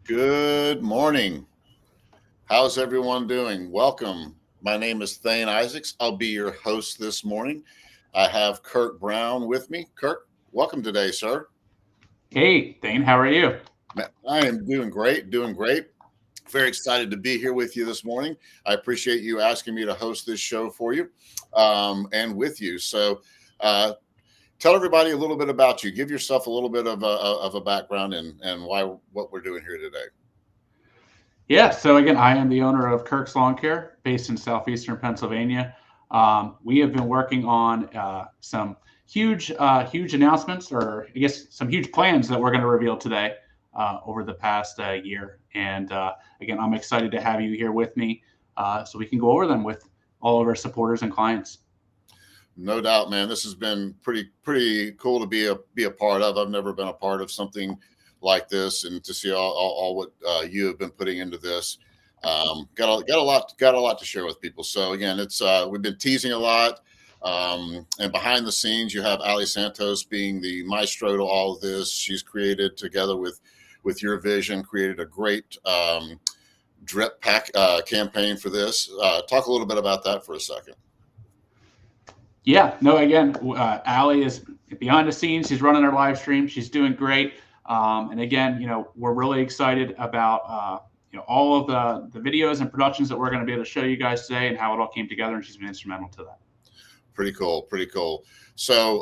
Good morning. How's everyone doing? Welcome. My name is Thane Isaacs. I'll be your host this morning. I have Kirk Brown with me. Kirk, welcome today, sir. Hey, Thane, how are you? I am doing great, doing great. Very excited to be here with you this morning. I appreciate you asking me to host this show for you and with you. Uh, tell everybody a little bit about you. Give yourself a little bit of a background and why what we're doing here today. Yeah, so again, I am the owner of Kirk's Lawn Care based in southeastern Pennsylvania. We have been working on some huge announcements, or I guess some huge plans that we're going to reveal today over the past year. And again, I'm excited to have you here with me so we can go over them with all of our supporters and clients. No doubt, man. This has been pretty cool to be a part of. I've never been a part of something like this, and to see all what you have been putting into this. Got a lot to share with people. So again, it's we've been teasing a lot, and behind the scenes, you have Ali Santos being the maestro to all of this. She's created together with your vision, created a great drip pack campaign for this. Talk a little bit about that for a second. Yeah, no, again, Allie is behind the scenes. She's running our live stream. She's doing great. And again, we're really excited about, all of the videos and productions that we're going to be able to show you guys today and how it all came together. And she's been instrumental to that. Pretty cool, pretty cool. So,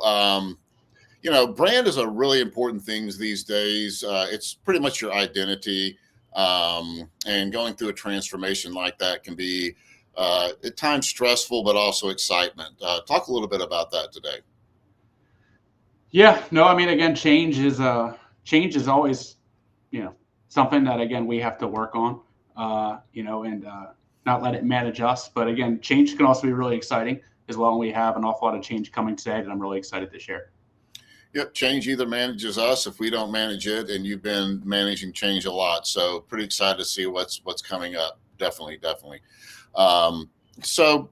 brand is a really important thing these days. It's pretty much your identity. And going through a transformation like that can be at times stressful, but also excitement. Talk a little bit about that today. Yeah, no, I mean, again, change is always, something that again we have to work on, and not let it manage us. But again, change can also be really exciting as well. And we have an awful lot of change coming today that I'm really excited to share. Yep, change either manages us if we don't manage it, and you've been managing change a lot. So pretty excited to see what's coming up. Definitely, definitely. Um, so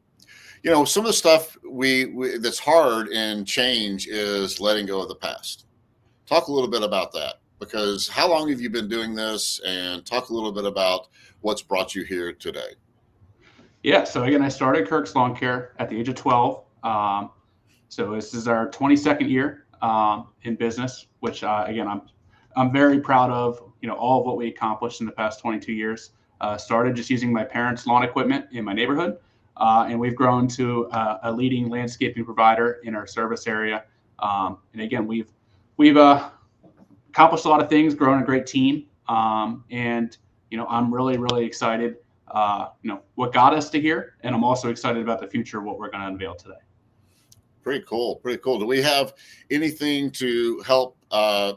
some of the stuff we that's hard in change is letting go of the past. Talk a little bit about that, because how long have you been doing this, and talk a little bit about what's brought you here today. Yeah, so again, I started Kirk's Lawn Care at the age of 12. So this is our 22nd year in business, which again I'm very proud of. All of what we accomplished in the past 22 years. Started just using my parents' lawn equipment in my neighborhood, and we've grown to a leading landscaping provider in our service area. And again, we've accomplished a lot of things, grown a great team, and I'm really excited. What got us to here, and I'm also excited about the future of what we're going to unveil today. Pretty cool, pretty cool. Do we have anything to help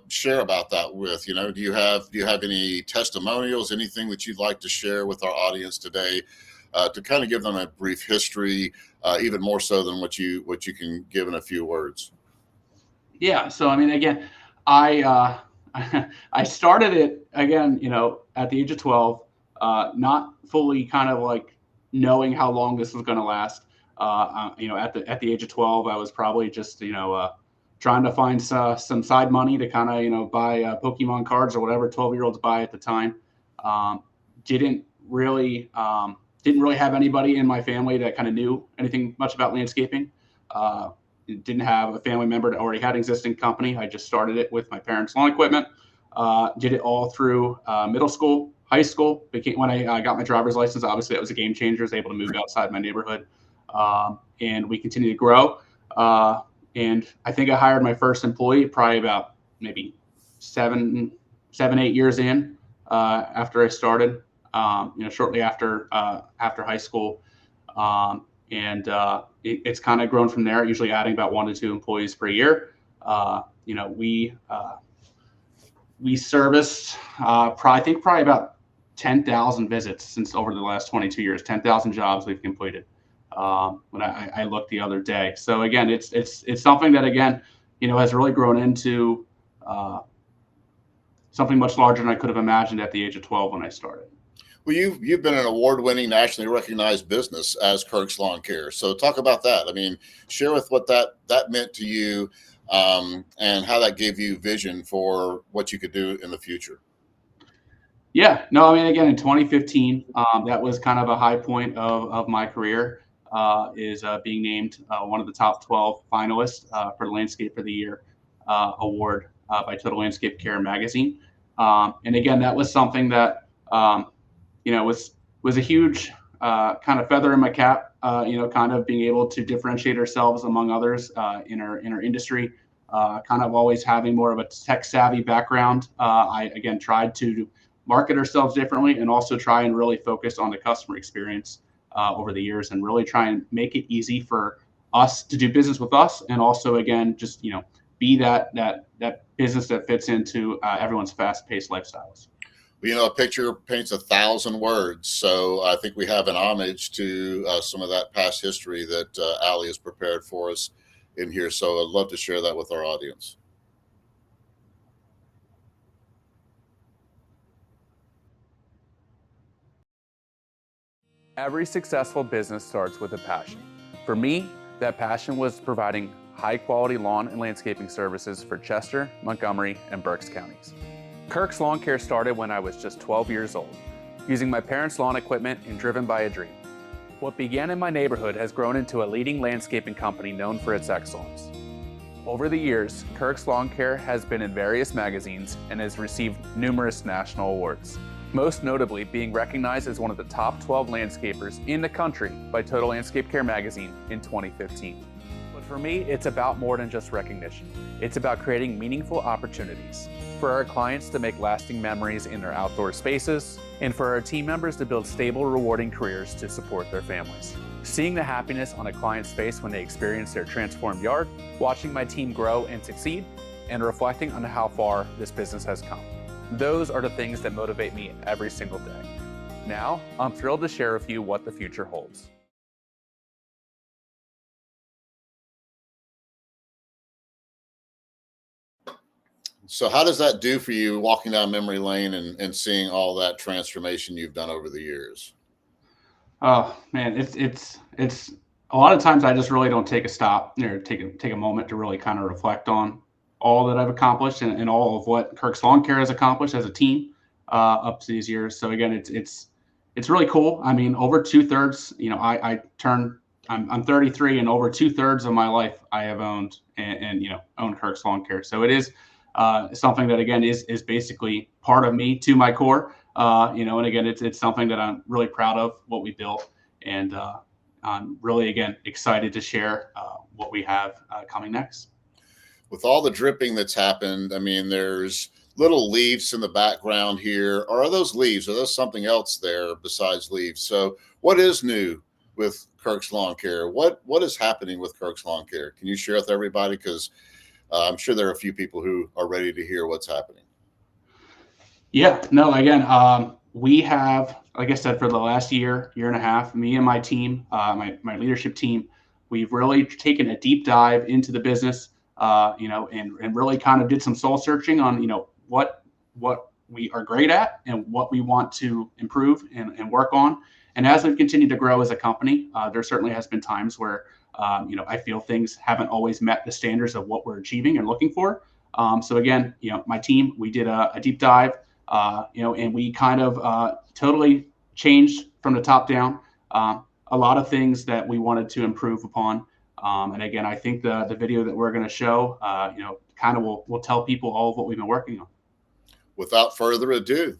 share about that with? Do you have any testimonials, anything that you'd like to share with our audience today, to kind of give them a brief history, even more so than what you can give in a few words? Yeah. So I mean, again, I I started it again, at the age of 12, not fully kind of like knowing how long this was going to last. At the age of 12, I was probably just trying to find some side money to kind of buy Pokemon cards or whatever 12-year-olds buy at the time. Um, didn't really didn't really have anybody in my family that kind of knew anything much about landscaping. Uh, didn't have a family member that already had an existing company. I just started it with my parents' lawn equipment. Did it all through middle school, high school. When I got my driver's license, obviously that was a game changer. I was able to move outside my neighborhood, and we continue to grow. And I think I hired my first employee probably about maybe 7, 8 years in after I started. Shortly after high school. It's kind of grown from there, usually adding about 1 to 2 employees per year. We serviced probably about 10,000 visits since over the last 22 years, 10,000 jobs we've completed. When I looked the other day. So again, it's something that again, has really grown into something much larger than I could have imagined at the age of 12 when I started. Well, you've been an award-winning, nationally recognized business as Kirk's Lawn Care. So talk about that. I mean, share with what that meant to you, and how that gave you vision for what you could do in the future. Yeah, no, I mean, again, in 2015, that was kind of a high point of my career, is being named one of the top 12 finalists for Landscape of the Year award by Total Landscape Care magazine. And again, that was something that, was a huge kind of feather in my cap, kind of being able to differentiate ourselves among others in our industry. Kind of always having more of a tech savvy background. I, again, tried to market ourselves differently and also try and really focus on the customer experience over the years and really try and make it easy for us to do business with us. And also, again, just, be that business that fits into everyone's fast paced lifestyles. A picture paints 1,000 words. So I think we have an homage to some of that past history that Ali has prepared for us in here. So I'd love to share that with our audience. Every successful business starts with a passion. For me, that passion was providing high-quality lawn and landscaping services for Chester, Montgomery, and Berks counties. Kirk's Lawn Care started when I was just 12 years old, using my parents' lawn equipment and driven by a dream. What began in my neighborhood has grown into a leading landscaping company known for its excellence. Over the years, Kirk's Lawn Care has been in various magazines and has received numerous national awards, most notably being recognized as one of the top 12 landscapers in the country by Total Landscape Care magazine in 2015. But for me, it's about more than just recognition. It's about creating meaningful opportunities for our clients to make lasting memories in their outdoor spaces, and for our team members to build stable, rewarding careers to support their families. Seeing the happiness on a client's face when they experience their transformed yard, watching my team grow and succeed, and reflecting on how far this business has come. Those are the things that motivate me every single day. Now, I'm thrilled to share with you what the future holds. So how does that do for you walking down memory lane and seeing all that transformation you've done over the years? Oh man, it's a lot of times I just really don't take a stop or take a moment to really kind of reflect on all that I've accomplished and all of what Kirk's Lawn Care has accomplished as a team up to these years. So again, it's really cool. I mean, over 2/3, I'm 33, and over 2/3 of my life I have owned and owned Kirk's Lawn Care. So it is something that, again, is basically part of me to my core. And again, it's something that I'm really proud of what we built, and I'm really, again, excited to share what we have coming next. With all the dripping that's happened, I mean, there's little leaves in the background here. Are those leaves? Are those something else there besides leaves? So what is new with Kirk's Lawn Care? What is happening with Kirk's Lawn Care? Can you share with everybody? Because I'm sure there are a few people who are ready to hear what's happening. Yeah, no, again, we have, like I said, for the last year and a half, me and my team, my leadership team, we've really taken a deep dive into the business, and really kind of did some soul searching on, what we are great at and what we want to improve and work on. And as we've continued to grow as a company, there certainly has been times where, I feel things haven't always met the standards of what we're achieving and looking for. So again, my team, we did a deep dive, and we kind of totally changed from the top down a lot of things that we wanted to improve upon. And again, I think the video that we're going to show, kind of will tell people all of what we've been working on. Without further ado,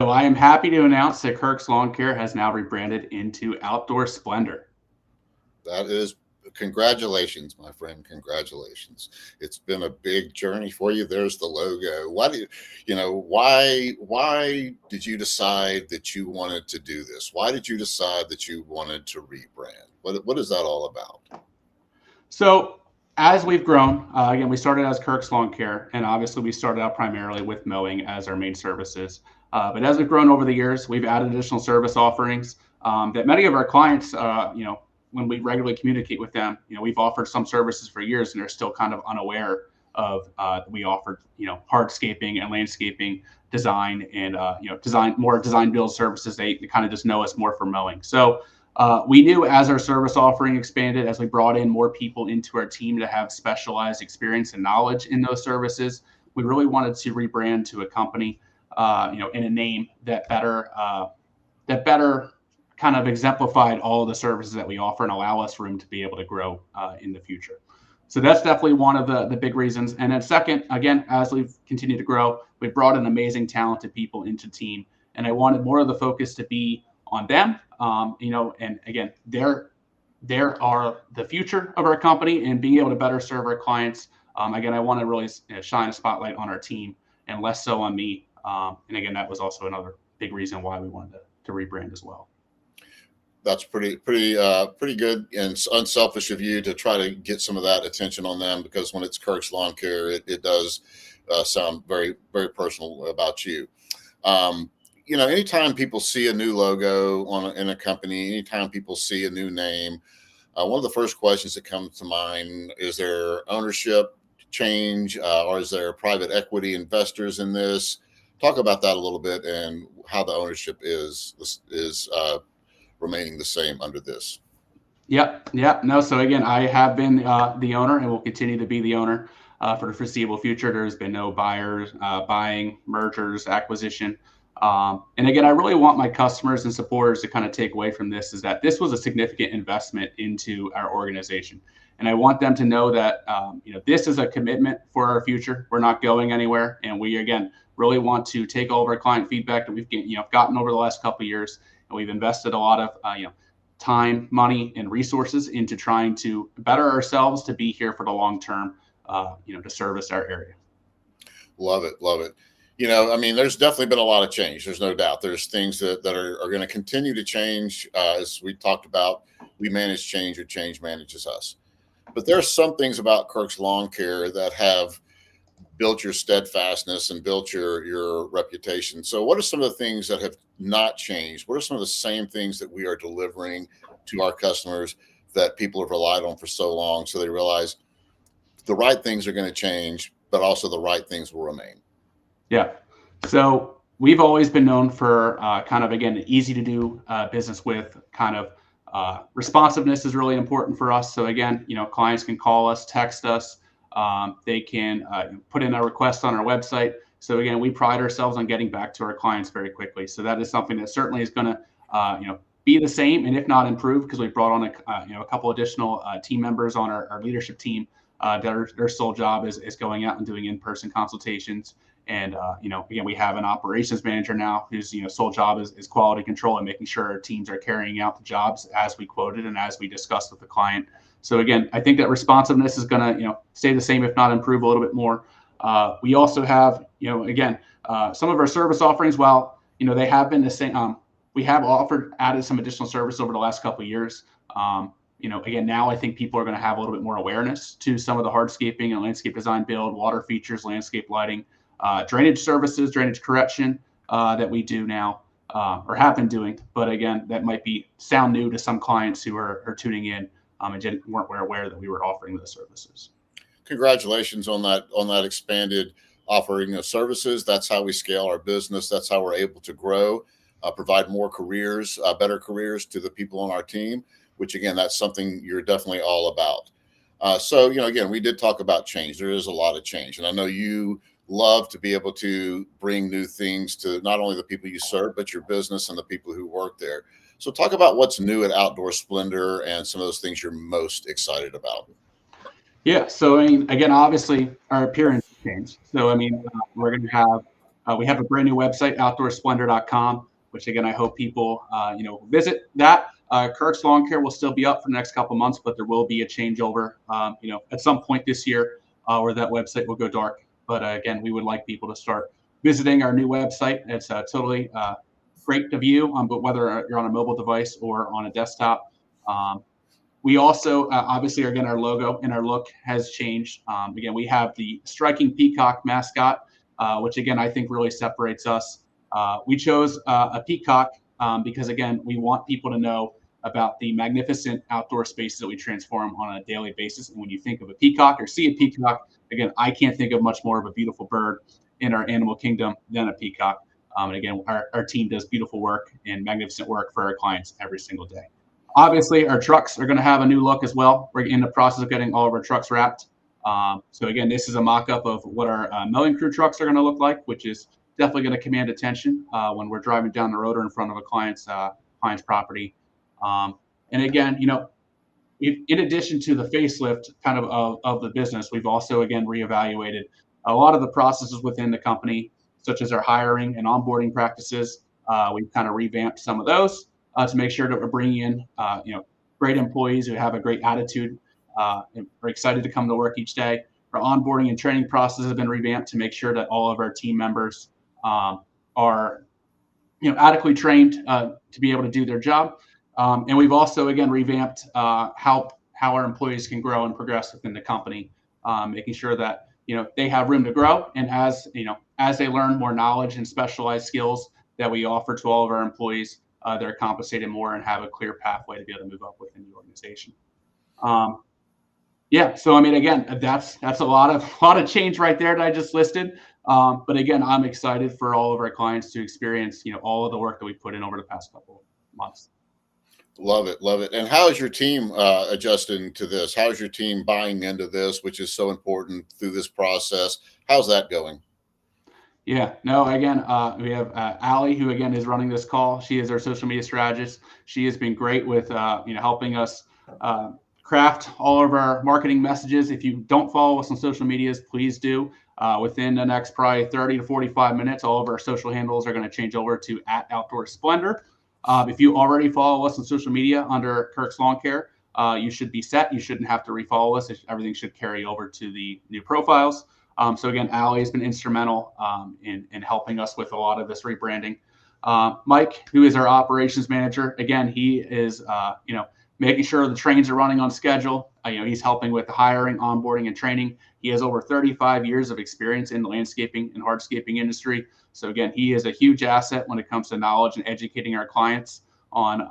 So I am happy to announce that Kirk's Lawn Care has now rebranded into Outdoor Splendor. That is, congratulations, my friend. Congratulations. It's been a big journey for you. There's the logo. Why did you decide that you wanted to do this? Why did you decide that you wanted to rebrand? What is that all about? So as we've grown, again, we started as Kirk's Lawn Care, and obviously we started out primarily with mowing as our main services. But as we've grown over the years, we've added additional service offerings that many of our clients, when we regularly communicate with them, we've offered some services for years, and they're still kind of unaware of we offered, hardscaping and landscaping design and design build services. They kind of just know us more for mowing. So we knew as our service offering expanded, as we brought in more people into our team to have specialized experience and knowledge in those services, we really wanted to rebrand to a company, in a name that better kind of exemplified all the services that we offer and allow us room to be able to grow in the future. So that's definitely one of the big reasons. And then second, again, as we've continued to grow, we've brought in amazing, talented people into the team. And I wanted more of the focus to be on them, and again, they're are the future of our company and being able to better serve our clients. Again, I want to really shine a spotlight on our team and less so on me. And again, that was also another big reason why we wanted to rebrand as well. That's pretty good and unselfish of you to try to get some of that attention on them, because when it's Kirk's Lawn Care, it does sound very, very personal about you. Anytime people see a new logo in a company, anytime people see a new name, one of the first questions that comes to mind is there ownership change, or is there private equity investors in this? Talk about that a little bit and how the ownership is remaining the same under this. Yep. No. So again, I have been the owner and will continue to be the owner for the foreseeable future. There's been no buyers, buying, mergers, acquisition. And again, I really want my customers and supporters to kind of take away from this is that this was a significant investment into our organization. And I want them to know that, this is a commitment for our future. We're not going anywhere. And we, again, really want to take all of our client feedback that we've gotten over the last couple of years. And we've invested a lot of, time, money, and resources into trying to better ourselves to be here for the long term, to service our area. Love it. Love it. There's definitely been a lot of change. There's no doubt. There's things that are going to continue to change. As we talked about, we manage change or change manages us. But there are some things about Kirk's Lawn Care that have built your steadfastness and built your reputation. So what are some of the things that have not changed? What are some of the same things that we are delivering to our customers that people have relied on for so long, so they realize the right things are going to change, but also the right things will remain? Yeah. So we've always been known for kind of, again, easy to do business with. Kind of responsiveness is really important for us. So again, clients can call us, text us. They can put in a request on our website. So again, we pride ourselves on getting back to our clients very quickly. So that is something that certainly is going to, be the same, and if not improve, because we brought on a couple additional team members on our leadership team. Their sole job is going out and doing in-person consultations. And, again, we have an operations manager now whose, sole job is quality control and making sure our teams are carrying out the jobs as we quoted and as we discussed with the client. So again, I think that responsiveness is going to, stay the same, if not improve a little bit more. We also have, some of our service offerings, while, they have been the same, we have added some additional service over the last couple of years. Again, now I think people are going to have a little bit more awareness to some of the hardscaping and landscape design build, water features, landscape lighting, drainage services, drainage correction that we do now or have been doing. But again, that might sound new to some clients who are tuning in and weren't aware that we were offering those services. Congratulations on that expanded offering of services. That's how we scale our business. That's how we're able to grow, provide more careers, better careers to the people on our team, which again, that's something you're definitely all about. So, again, we did talk about change. There is a lot of change. And I know you love to be able to bring new things to not only the people you serve, but your business and the people who work there. So talk about what's new at Outdoor Splendor and some of those things you're most excited about. Yeah. So, again, obviously our appearance changed. So, we're going to have We have a brand new website, outdoorsplendor.com, which again, I hope people, visit that. Kirk's Lawn Care will still be up for the next couple months, but there will be a changeover, at some point this year, where that website will go dark. But again, we would like people to start visiting our new website. It's totally great to view, but whether you're on a mobile device or on a desktop. We also, obviously, again, our logo and our look has changed. Again, we have the striking peacock mascot, which again, I think really separates us. We chose a peacock because, again, we want people to know about the magnificent outdoor spaces that we transform on a daily basis. And when you think of a peacock or see a peacock, again, I can't think of much more of a beautiful bird in our animal kingdom than a peacock. And again, our team does beautiful work and magnificent work for our clients every single day. Obviously, our trucks are going to have a new look as well. We're in the process of getting all of our trucks wrapped. So again, this is a mock-up of what our mowing crew trucks are going to look like, which is definitely going to command attention when we're driving down the road or in front of a client's property. And again, in addition to the facelift kind of the business, we've also, again, reevaluated a lot of the processes within the company, such as our hiring and onboarding practices. We've kind of revamped some of those to make sure that we're bringing in, great employees who have a great attitude and are excited to come to work each day. Our onboarding and training process has been revamped to make sure that all of our team members are, adequately trained to be able to do their job. And we've also, again, revamped how our employees can grow and progress within the company, making sure that, they have room to grow. And as they learn more knowledge and specialized skills that we offer to all of our employees, they're compensated more and have a clear pathway to be able to move up within the organization. So I mean, again, that's a lot of change right there that I just listed. But again, I'm excited for all of our clients to experience, all of the work that we put in over the past couple of months. Love it, love it. And how is your team adjusting to this? How's your team buying into this, which is so important through this process? How's that going? Yeah, no, again, we have Allie, who again is running this call. She is our social media strategist. She has been great with, helping us craft all of our marketing messages. If you don't follow us on social medias, please do. Within the next probably 30 to 45 minutes, all of our social handles are going to change over to @Outdoor Splendor. If you already follow us on social media under Kirk's Lawn Care, you should be set. You shouldn't have to refollow us. Everything should carry over to the new profiles. So again, Allie has been instrumental in helping us with a lot of this rebranding. Mike, who is our operations manager, again, he is making sure the trains are running on schedule. He's helping with the hiring, onboarding, and training. He has over 35 years of experience in the landscaping and hardscaping industry. So again, he is a huge asset when it comes to knowledge and educating our clients on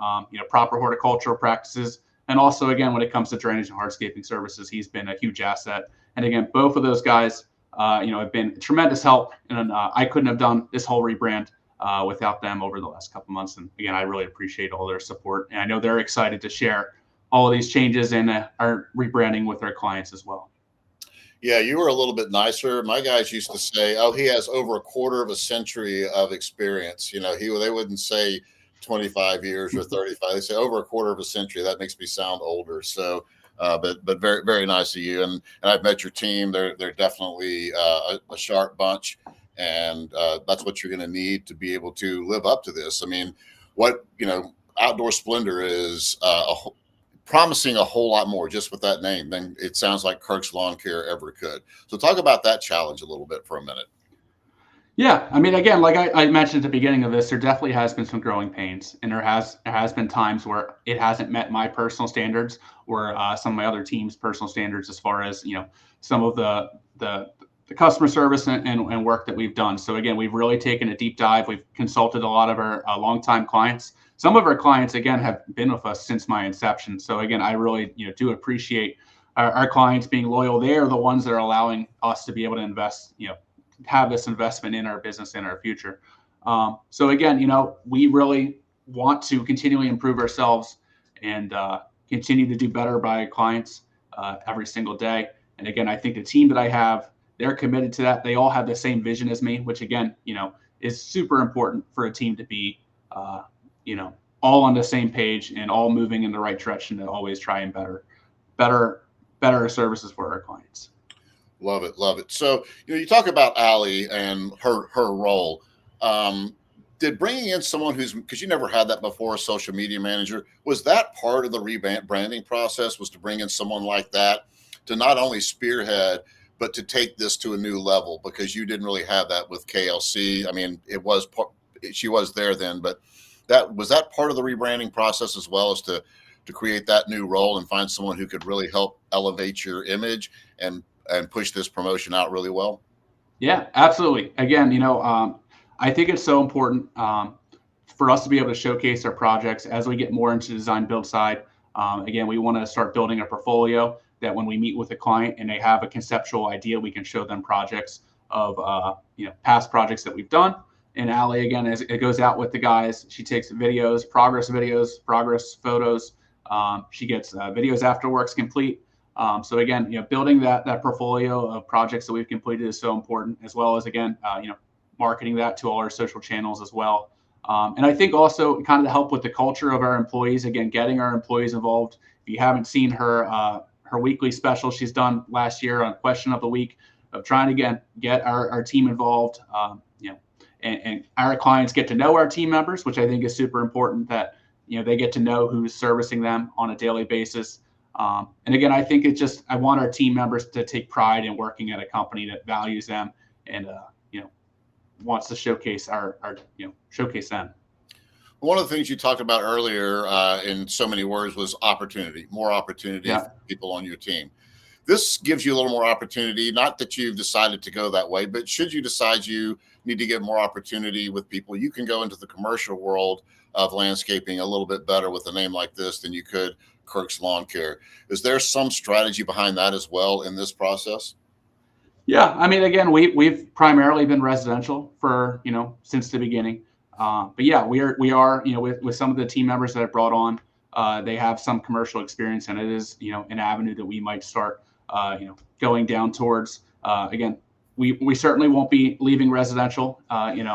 proper horticultural practices. And also, again, when it comes to drainage and hardscaping services, he's been a huge asset. And again, both of those guys, have been tremendous help. And I couldn't have done this whole rebrand without them over the last couple of months. And again, I really appreciate all their support. And I know they're excited to share all of these changes and our rebranding with our clients as well. Yeah, you were a little bit nicer. My guys used to say, "Oh, he has over a quarter of a century of experience." They wouldn't say 25 years or 35. They say over a quarter of a century. That makes me sound older. So, but very, very nice of you. And I've met your team. They're definitely a sharp bunch, and that's what you're going to need to be able to live up to this. I mean, Outdoor Splendor is promising a whole lot more just with that name than it sounds like Kirk's Lawn Care ever could. So talk about that challenge a little bit for a minute. Yeah, I mean, again, like I mentioned at the beginning of this, there definitely has been some growing pains, and there has been times where it hasn't met my personal standards or some of my other team's personal standards as far as some of the customer service and work that we've done. So again, we've really taken a deep dive. We've consulted a lot of our longtime clients. Some of our clients, again, have been with us since my inception. So again, I really do appreciate our clients being loyal. They are the ones that are allowing us to be able to invest, have this investment in our business and our future. So again, we really want to continually improve ourselves and continue to do better by clients every single day. And again, I think the team that I have, they're committed to that. They all have the same vision as me, which again, is super important for a team to be, all on the same page and all moving in the right direction to always try and better services for our clients. Love it, love it. So, you talk about Allie and her role. Did bringing in someone who's, because you never had that before, a social media manager, was that part of the rebranding process? Was to bring in someone like that to not only spearhead, but to take this to a new level? Because you didn't really have that with KLC. I mean, she was there then, but that part of the rebranding process as well, as to create that new role and find someone who could really help elevate your image and push this promotion out really well? Yeah, absolutely. Again, I think it's so important for us to be able to showcase our projects as we get more into the design build side. Again, we want to start building a portfolio that when we meet with a client and they have a conceptual idea, we can show them projects of past projects that we've done. And Allie, again, as it goes out with the guys, she takes videos, progress photos. She gets videos after work's complete. So again, building that portfolio of projects that we've completed is so important, as well as, again, marketing that to all our social channels as well. And I think also kind of to help with the culture of our employees, again, getting our employees involved. If you haven't seen her weekly special she's done last year on Question of the Week, of trying to get our team involved, and our clients get to know our team members, which I think is super important, that they get to know who's servicing them on a daily basis. And again, I think I want our team members to take pride in working at a company that values them and wants to showcase showcase them. One of the things you talked about earlier in so many words was opportunity, more opportunity for people on your team. This gives you a little more opportunity, not that you've decided to go that way, but should you decide you need to get more opportunity with people, you can go into the commercial world of landscaping a little bit better with a name like this than you could Kirk's Lawn Care. Is there some strategy behind that as well in this process? Yeah, I mean, again, we've primarily been residential for since the beginning, but yeah, we are with some of the team members that I brought on, they have some commercial experience, and it is an avenue that we might start going down towards. Again, we certainly won't be leaving residential. None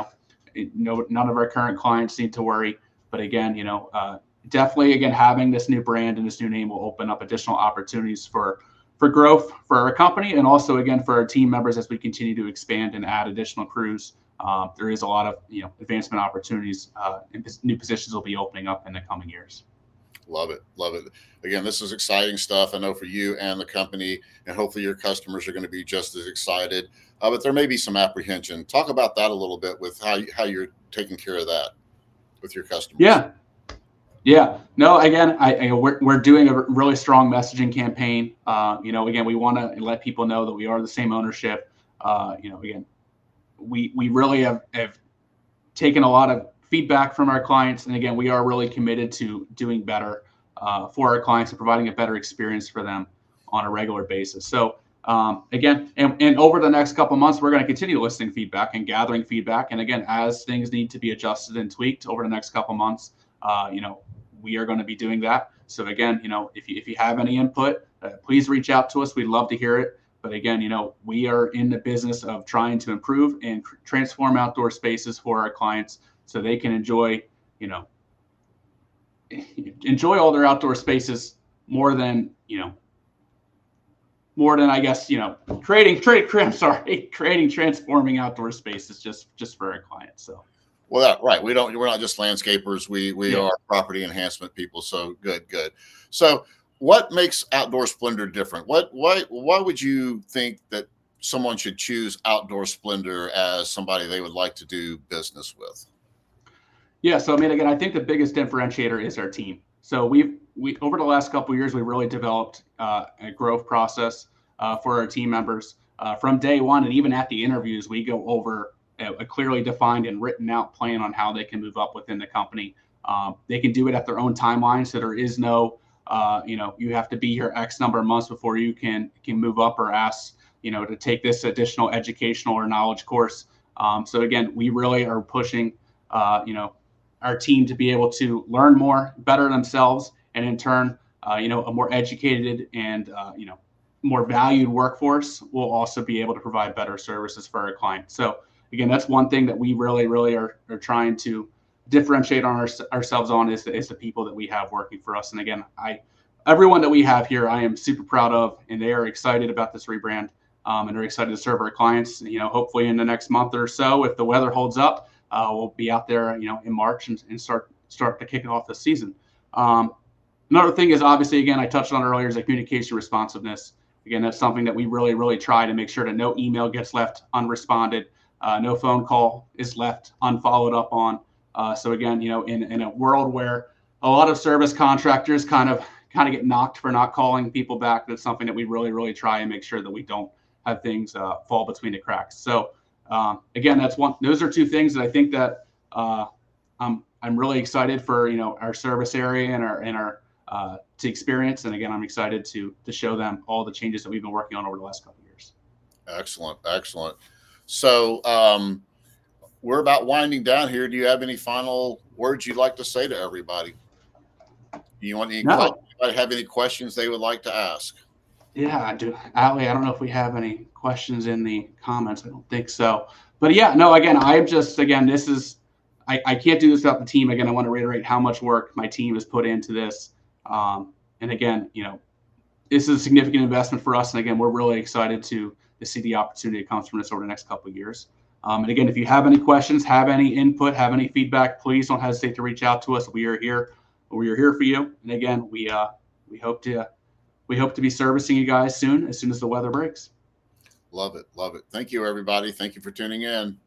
of our current clients need to worry, but again, definitely, again, having this new brand and this new name will open up additional opportunities for growth for our company, and also, again, for our team members as we continue to expand and add additional crews. There is a lot of advancement opportunities, and new positions will be opening up in the coming years. Love it, love it. Again, this is exciting stuff, I know, for you and the company, and hopefully your customers are going to be just as excited. But there may be some apprehension. Talk about that a little bit, with how you're taking care of that with your customers. Yeah. No, again, we're doing a really strong messaging campaign. Again, we want to let people know that we are the same ownership. Again, we really have taken a lot of feedback from our clients, and again, we are really committed to doing better for our clients and providing a better experience for them on a regular basis. So again, and over the next couple of months, we're going to continue listening feedback and gathering feedback. And again, as things need to be adjusted and tweaked over the next couple of months, we are going to be doing that. So again, if you have any input, please reach out to us. We'd love to hear it. But again, we are in the business of trying to improve and transform outdoor spaces for our clients, so they can enjoy all their outdoor spaces more than I guess creating transforming outdoor spaces just for our clients. So. Well, right. We're not just landscapers. We are property enhancement people. So good. So what makes Outdoor Splendor different? Why would you think that someone should choose Outdoor Splendor as somebody they would like to do business with? Yeah. So, I mean, again, I think the biggest differentiator is our team. So we over the last couple of years, we really developed a growth process for our team members from day one. And even at the interviews, we go over a clearly defined and written out plan on how they can move up within the company. They can do it at their own timeline. So there is no, you have to be here X number of months before you can move up or ask, to take this additional educational or knowledge course. So again, we really are pushing, our team to be able to learn more, better themselves, and in turn, a more educated and, more valued workforce will also be able to provide better services for our clients. So again, that's one thing that we really are trying to differentiate on ourselves on is the people that we have working for us. And again, everyone that we have here, I am super proud of, and they are excited about this rebrand. and are excited to serve our clients. Hopefully in the next month or so, if the weather holds up, we'll be out there, in March and start to kick off the season. Another thing is, obviously, again, I touched on earlier, is the communication responsiveness. Again, that's something that we really, really try to make sure that no email gets left unresponded, no phone call is left unfollowed up on. So again, in a world where a lot of service contractors kind of get knocked for not calling people back, that's something that we really, really try and make sure that we don't have things fall between the cracks. So again, those are two things that I think that I'm really excited for, our service area and our to experience. And again, I'm excited to show them all the changes that we've been working on over the last couple of years. Excellent. Excellent. So we're about winding down here. Do you have any final words you'd like to say to everybody? Do you want anybody have any questions they would like to ask? Yeah, I do. Allie, I don't know if we have any questions in the comments. I don't think so. But yeah, no, again, I can't do this without the team. Again, I want to reiterate how much work my team has put into this. And again, this is a significant investment for us. And again, we're really excited to see the opportunity that comes from this over the next couple of years. And again, if you have any questions, have any input, have any feedback, please don't hesitate to reach out to us. We are here. We are here for you. And again, we hope to be servicing you guys soon as the weather breaks. Love it. Love it. Thank you, everybody. Thank you for tuning in.